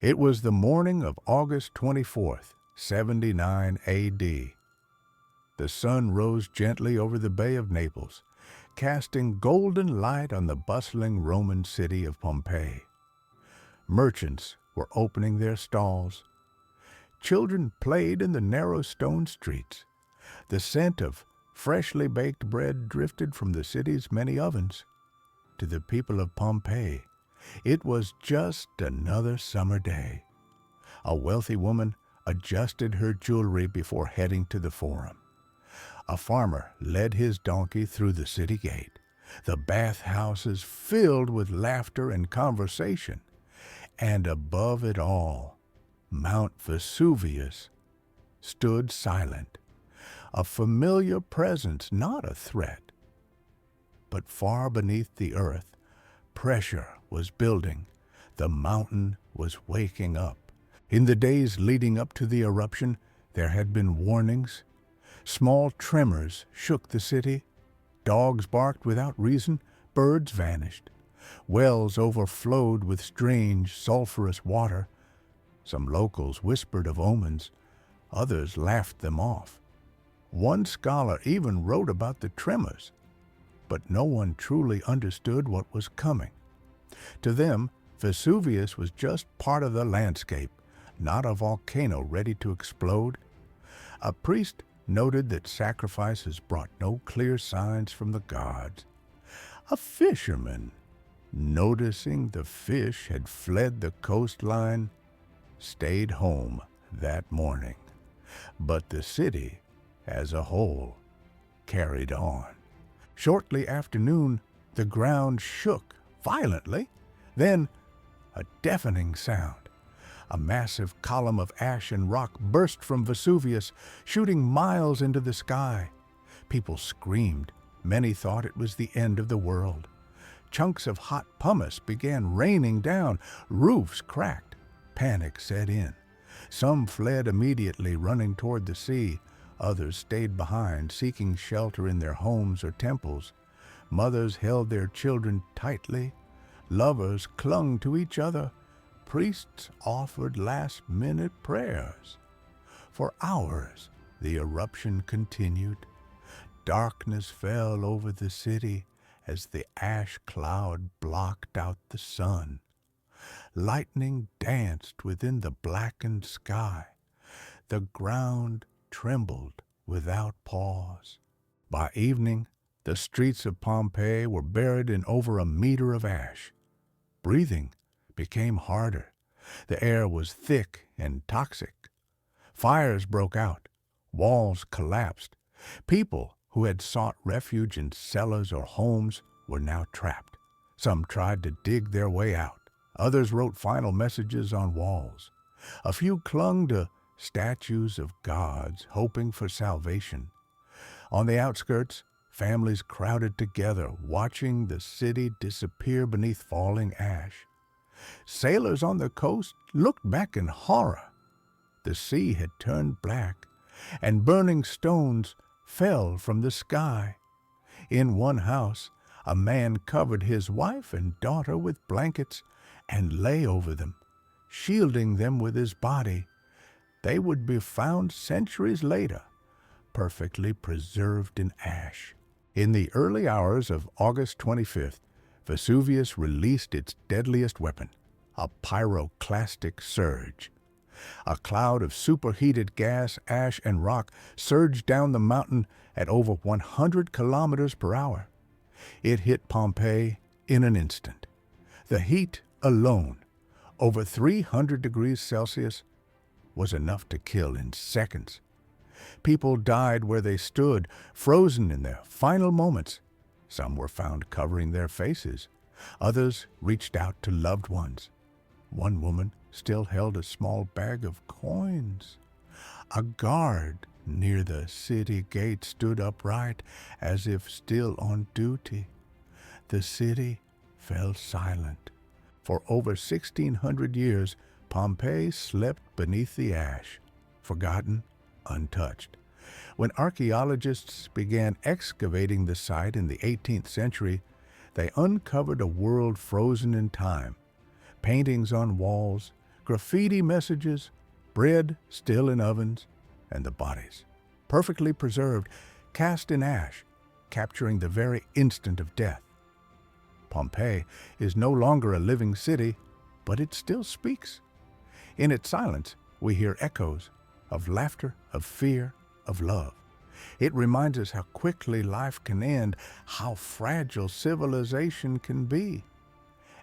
It was the morning of August 24th, 79 A.D. The sun rose gently over the Bay of Naples, casting golden light on the bustling Roman city of Pompeii. Merchants were opening their stalls. Children played in the narrow stone streets. The scent of freshly baked bread drifted from the city's many ovens. To the people of Pompeii, it was just another summer day. A wealthy woman adjusted her jewelry before heading to the forum. A farmer led his donkey through the city gate, the bathhouses filled with laughter and conversation. And above it all, Mount Vesuvius stood silent, a familiar presence, not a threat. But far beneath the earth, pressure was building. The mountain was waking up. In the days leading up to the eruption, there had been warnings. Small tremors shook the city. Dogs barked without reason. Birds vanished. Wells overflowed with strange, sulfurous water. Some locals whispered of omens. Others laughed them off. One scholar even wrote about the tremors. But no one truly understood what was coming. To them, Vesuvius was just part of the landscape, not a volcano ready to explode. A priest noted that sacrifices brought no clear signs from the gods. A fisherman, noticing the fish had fled the coastline, stayed home that morning. But the city, as a whole, carried on. Shortly after noon, the ground shook violently. Then, a deafening sound. A massive column of ash and rock burst from Vesuvius, shooting miles into the sky. People screamed. Many thought it was the end of the world. Chunks of hot pumice began raining down. Roofs cracked. Panic set in. Some fled immediately, running toward the sea. Others stayed behind, seeking shelter in their homes or temples. Mothers held their children tightly. Lovers clung to each other. Priests offered last-minute prayers. For hours, the eruption continued. Darkness fell over the city as the ash cloud blocked out the sun. Lightning danced within the blackened sky. The ground trembled without pause. By evening, the streets of Pompeii were buried in over a meter of ash. Breathing became harder. The air was thick and toxic. Fires broke out. Walls collapsed. People who had sought refuge in cellars or homes were now trapped. Some tried to dig their way out. Others wrote final messages on walls. A few clung to statues of gods, hoping for salvation. On the outskirts, families crowded together, watching the city disappear beneath falling ash. Sailors on the coast looked back in horror. The sea had turned black, and burning stones fell from the sky. In one house, a man covered his wife and daughter with blankets and lay over them, shielding them with his body. They would be found centuries later, perfectly preserved in ash. In the early hours of August 25th, Vesuvius released its deadliest weapon, a pyroclastic surge. A cloud of superheated gas, ash, and rock surged down the mountain at over 100 kilometers per hour. It hit Pompeii in an instant. The heat alone, over 300 degrees Celsius, was enough to kill in seconds. People died where they stood, frozen in their final moments. Some were found covering their faces. Others reached out to loved ones. One woman still held a small bag of coins. A guard near the city gate stood upright, as if still on duty. The city fell silent. For over 1,600 years, Pompeii slept beneath the ash, forgotten, untouched. When archaeologists began excavating the site in the 18th century, they uncovered a world frozen in time. Paintings on walls, graffiti messages, bread still in ovens, and the bodies, perfectly preserved, cast in ash, capturing the very instant of death. Pompeii is no longer a living city, but it still speaks. In its silence, we hear echoes of laughter, of fear, of love. It reminds us how quickly life can end, how fragile civilization can be,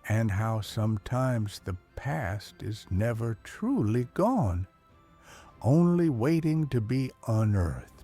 and how sometimes the past is never truly gone, only waiting to be unearthed.